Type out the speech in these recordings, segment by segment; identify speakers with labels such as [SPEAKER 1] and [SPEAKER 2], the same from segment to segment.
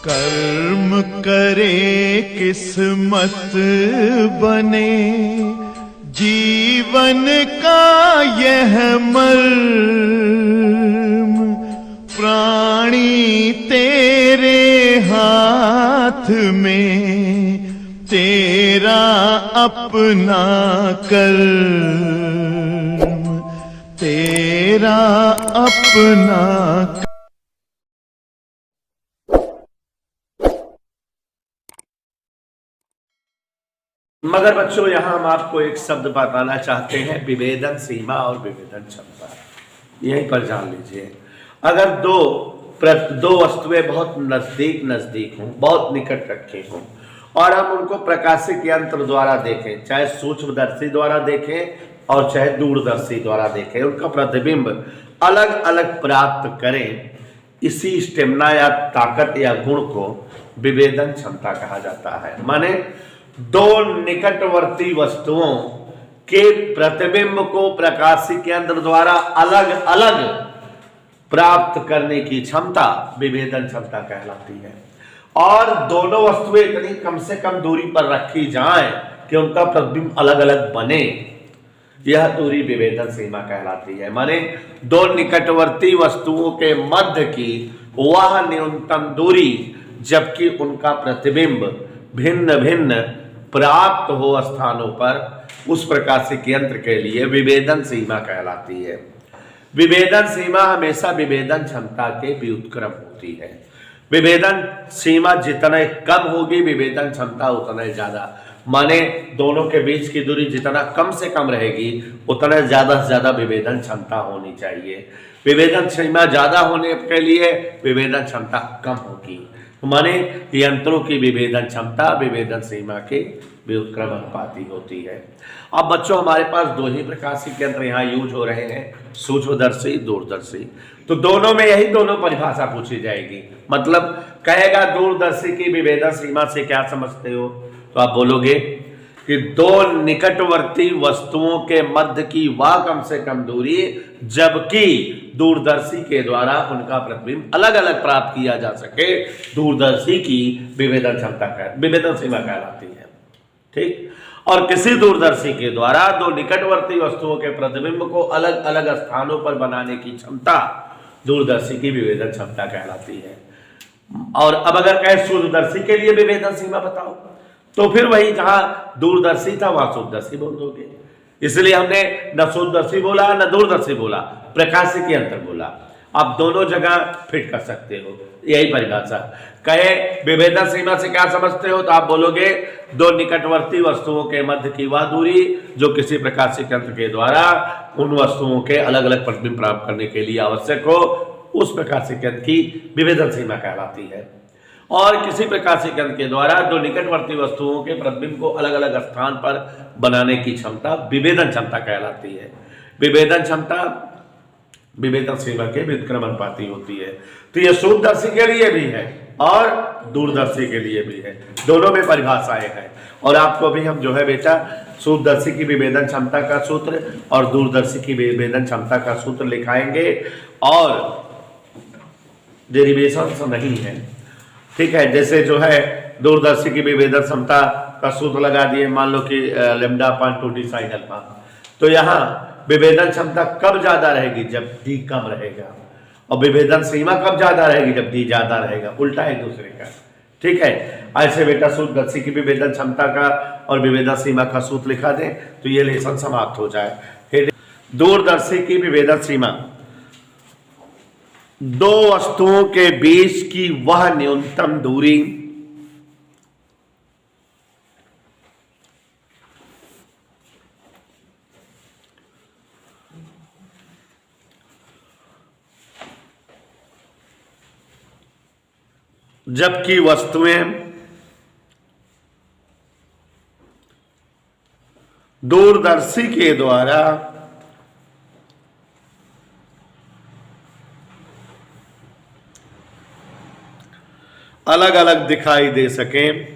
[SPEAKER 1] कर्म करे किस्मत बने, जीवन का यह मर्म, प्राणी तेरे हाथ में, तेरा अपना कर्म, तेरा अपना।
[SPEAKER 2] मगर बच्चों यहां हम आपको एक शब्द बताना चाहते हैं, विभेदन सीमा और विभेदन क्षमता। यहीं पर जान लीजिए, अगर दो वस्तुएं बहुत नजदीक हों, बहुत निकट रखे हों, और हम उनको प्रकाशिक यंत्र द्वारा देखें, चाहे सूक्ष्मदर्शी द्वारा देखें और चाहे दूरदर्शी द्वारा देखें, उनका प्रतिबिंब अलग अलग प्राप्त करें, इसी स्टेमिना या ताकत या गुण को विभेदन क्षमता कहा जाता है। माने दो निकटवर्ती वस्तुओं के प्रतिबिंब को प्रकाशिक यंत्र द्वारा अलग अलग प्राप्त करने की क्षमता विभेदन क्षमता कहलाती है। और दोनों वस्तुएं इतनी कम से कम दूरी पर रखी जाएं कि उनका प्रतिबिंब अलग अलग बने, यह दूरी विभेदन सीमा कहलाती है। माने दो निकटवर्ती वस्तुओं के मध्य की वह न्यूनतम दूरी जबकि उनका प्रतिबिंब भिन्न भिन्न प्राप्त हो स्थानों पर, उस प्रकाशिक यंत्र के लिए विभेदन सीमा कहलाती है। विभेदन सीमा हमेशा विभेदन क्षमता के व्युत्क्रम होती है। विभेदन सीमा जितने कम होगी विभेदन क्षमता उतना ज्यादा। माने दोनों के बीच की दूरी जितना कम से कम रहेगी उतना ज्यादा से ज्यादा विभेदन क्षमता होनी चाहिए। विभेदन सीमा ज्यादा होने के लिए विभेदन क्षमता कम होगी। माने यंत्रों की विभेदन क्षमता विभेदन सीमा के व्युत्क्रम अनुपाती होती है। अब बच्चों हमारे पास दो ही प्रकाशिक यंत्र यहाँ यूज हो रहे हैं, सूक्ष्मदर्शी दूरदर्शी। तो दोनों में यही दोनों परिभाषा पूछी जाएगी। मतलब कहेगा दूरदर्शी की विभेदन सीमा से क्या समझते हो, तो आप बोलोगे कि दो निकटवर्ती वस्तुओं के मध्य की वह कम से कम दूरी जबकि दूरदर्शी के द्वारा उनका प्रतिबिंब अलग अलग प्राप्त किया जा सके, दूरदर्शी की विभेदन क्षमता विभेदन सीमा कहलाती है। ठीक। और किसी दूरदर्शी के द्वारा दो निकटवर्ती वस्तुओं के प्रतिबिंब को अलग अलग स्थानों पर बनाने की क्षमता दूरदर्शी की विभेदन क्षमता कहलाती है। और अब अगर कहे सूक्ष्मदर्शी के लिए विभेदन सीमा बताओ, तो फिर वही जहां दूरदर्शी था वहां सूक्ष्मदर्शी बोल दोगे। इसलिए हमने न सूक्ष्मदर्शी बोला न दूरदर्शी बोला, प्रकाशिक यंत्र बोला। आप दोनों जगह फिट कर सकते हो, यही परिभाषा। कहे विभेदन सीमा से क्या समझते हो, तो आप बोलोगे दो निकटवर्ती वस्तुओं के मध्य की वह दूरी जो किसी प्रकाशिक यंत्र के द्वारा उन वस्तुओं के अलग अलग प्रतिबिंब प्राप्त करने के लिए आवश्यक हो, उस प्रकाशिक यंत्र की विभेदन सीमा कहलाती है। और किसी प्रकाशिक यंत्र के द्वारा दो निकटवर्ती वस्तुओं के प्रतिबिंब को अलग अलग स्थान पर बनाने की क्षमता विभेदन क्षमता कहलाती है। विभेदन क्षमता विभेदन सीमा के व्युत्क्रम अनुपाती होती है। तो यह सूक्ष्मदर्शी के लिए भी है और दूरदर्शी के लिए भी है, दोनों में परिभाषाएं हैं। और आपको भी हम जो है बेटा सूक्ष्मदर्शी की विभेदन क्षमता का सूत्र और दूरदर्शी की विभेदन क्षमता का सूत्र लिखाएंगे, और डेरिवेशन नहीं है। ठीक है, जैसे जो है दूरदर्शी की विभेदन क्षमता का सूत्र लगा दिए, मान लो कि लैम्डा अपान 2d sin अल्फा। तो यहाँ विभेदन क्षमता कब ज्यादा रहेगी, जब d कम रहेगा, और विभेदन सीमा कब ज्यादा रहेगी, जब d ज्यादा रहेगा, उल्टा एक दूसरे का। ठीक है, ऐसे बेटा सूक्ष्मदर्शी की विभेदन क्षमता का और विभेदन सीमा का सूत्र लिखा दें तो ये लेसन समाप्त हो जाए। फिर दूरदर्शी की विभेदन सीमा दो वस्तुओं के बीच की वह न्यूनतम दूरी जबकि वस्तुएं दूरदर्शी के द्वारा अलग अलग दिखाई दे सकें,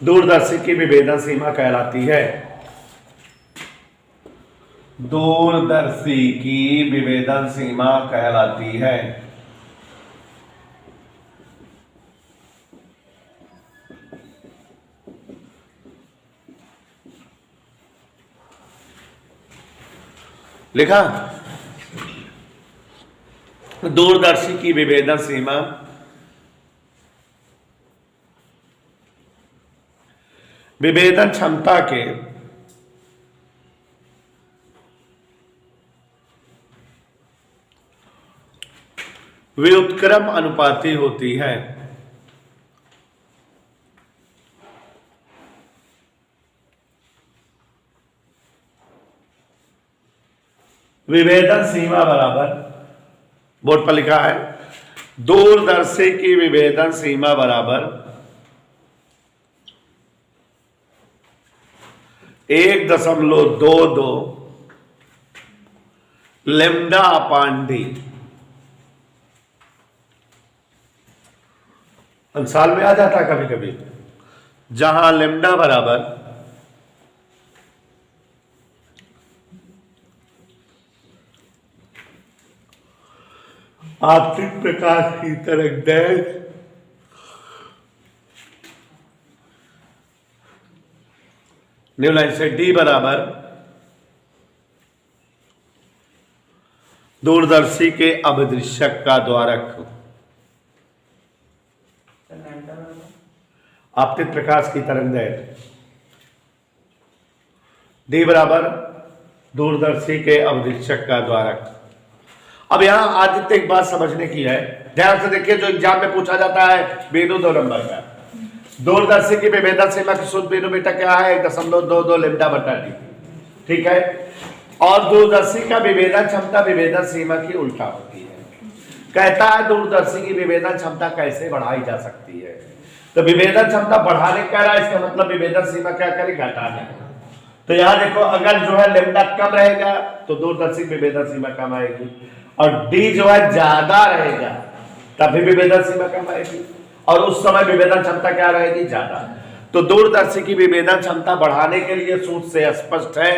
[SPEAKER 2] दूरदर्शी की विभेदन सीमा कहलाती है। दूरदर्शी की विभेदन सीमा कहलाती है। लिखा, दूरदर्शी की विभेदन सीमा विभेदन क्षमता के व्युत्क्रम अनुपाती होती है। विभेदन सीमा बराबर, बोर्ड पर लिखा है, दूरदर्शी की विभेदन सीमा बराबर 1.22 लैम्डा अपान डी। अंसाल में आ जाता है कभी कभी, जहां लैम्डा बराबर आपतित प्रकाश की तरंगदैर्घ्य न्यू लाइन से डी बराबर दूरदर्शी के अभिदृश्यक का द्वारक, आपतित प्रकाश की तरंगदैर्घ्य डी बराबर दूरदर्शी के अभिदृश्यक का द्वारक। अब यहां आदित्य एक बात समझने की है, ध्यान से देखिए, जो एग्जाम में पूछा जाता है बिंदु 2 नंबर का, दूरदर्शी की विभेदन सीमा की शुद्ध बिंदु बेटा क्या है, 1.22 लैम्डा बटा डी, ठीक है। और दूरदर्शी का विभेदन क्षमता विभेदन सीमा की उल्टा होती है। कहता है दूरदर्शी की विभेदन क्षमता कैसे बढ़ाई जा सकती है, तो विभेदन क्षमता बढ़ाने कह रहा है, इसका मतलब विभेदन सीमा क्या करे, घटाने। तो यहां देखो, अगर जो है लैम्डा कम रहेगा तो दूरदर्शी की विभेदन सीमा कम आएगी, और डी जो है ज्यादा रहेगा तभी विभेदन सीमा कम आएगी, और उस समय विभेदन क्षमता क्या रहेगी, ज्यादा। तो दूरदर्शी की विभेदन क्षमता बढ़ाने के लिए सूत्र से स्पष्ट है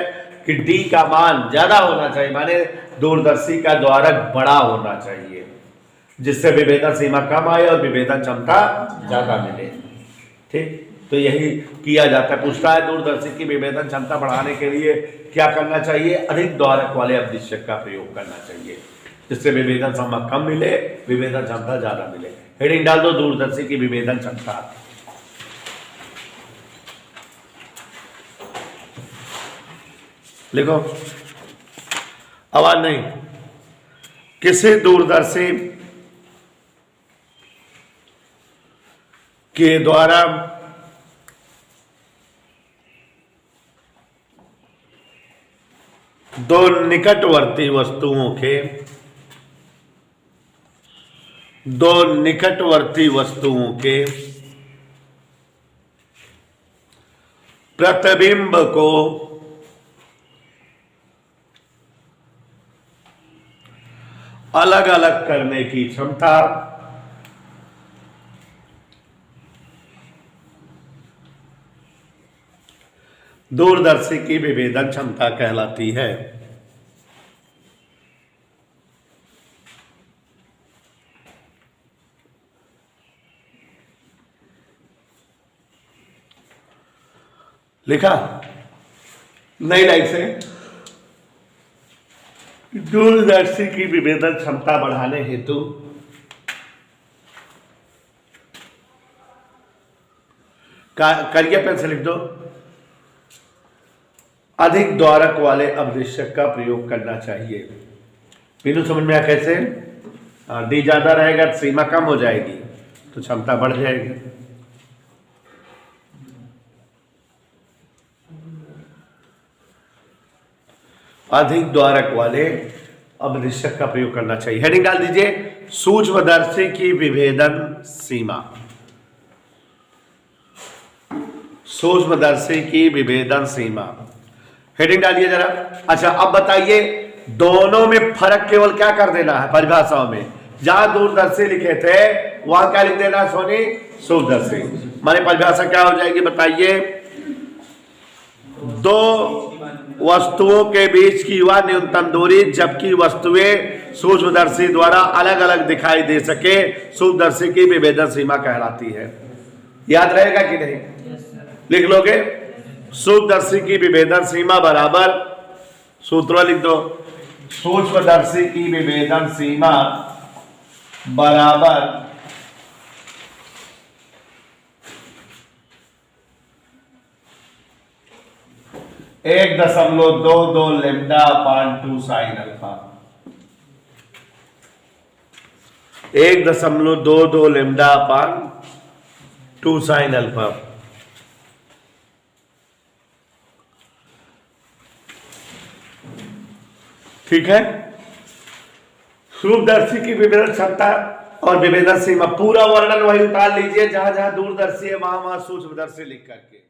[SPEAKER 2] कि डी का मान ज्यादा होना चाहिए, माने दूरदर्शी का द्वारक बड़ा होना चाहिए, जिससे विभेदन सीमा कम आए और विभेदन क्षमता ज्यादा मिले, ठीक। तो यही किया जाता है। पूछता है दूरदर्शी की विभेदन क्षमता बढ़ाने के लिए क्या करना चाहिए, अधिक द्वारक वाले अभिदृश्यक का प्रयोग करना चाहिए, जिससे विभेदन सीमा कम मिले, विभेदन क्षमता ज्यादा मिले। हेडिंग डाल दो, दूरदर्शी की विभेदन क्षमता। लिखो, आवाज नहीं, किसी दूरदर्शी के द्वारा दो निकटवर्ती वस्तुओं के प्रतिबिंब को अलग अलग करने की क्षमता दूरदर्शी की विभेदन क्षमता कहलाती है। लिखा नई लाइन से, दूरदर्शी की विभेदन क्षमता बढ़ाने हेतु करिए, पेन से लिख दो, अधिक द्वारक वाले अभिदृश्यक का प्रयोग करना चाहिए। बिंदु समझ में आया कैसे, डी ज्यादा रहेगा तो सीमा कम हो जाएगी, तो क्षमता बढ़ जाएगी। अधिक द्वारक वाले अभिदृश्यक का प्रयोग करना चाहिए। हेडिंग डाल दीजिए, सूक्ष्मदर्शी की विभेदन सीमा। सूक्ष्मदर्शी की विभेदन सीमा, हेडिंग डालिए जरा। अच्छा, अब बताइए, दोनों में फर्क केवल क्या कर देना है परिभाषाओं में, जहां दूरदर्शी लिखे थे वहां क्या लिख देना सोनी, सूक्ष्मदर्शी। हमारी परिभाषा क्या हो जाएगी बताइए, दो वस्तुओं के बीच की वह न्यूनतम दूरी जबकि वस्तुएं सूक्ष्मदर्शी द्वारा अलग अलग दिखाई दे सके सूक्ष्मदर्शी की विभेदन सीमा कहलाती है। याद रहेगा कि नहीं? लिख लोगे, सूक्ष्मदर्शी की विभेदन सीमा बराबर, सूत्र लिख दो, सूक्ष्मदर्शी की विभेदन सीमा बराबर 1.22 लैम्डा अपान 2 साइन अल्फा। 1.22 लैम्डा अपान 2 साइन अल्फा। ठीक है, सूक्ष्मदर्शी की विभेदन क्षमता और विभेदन सीमा पूरा वर्णन वही उतार लीजिए, जहां जहां दूरदर्शी है वहां वहां सूक्ष्मदर्शी लिख करके।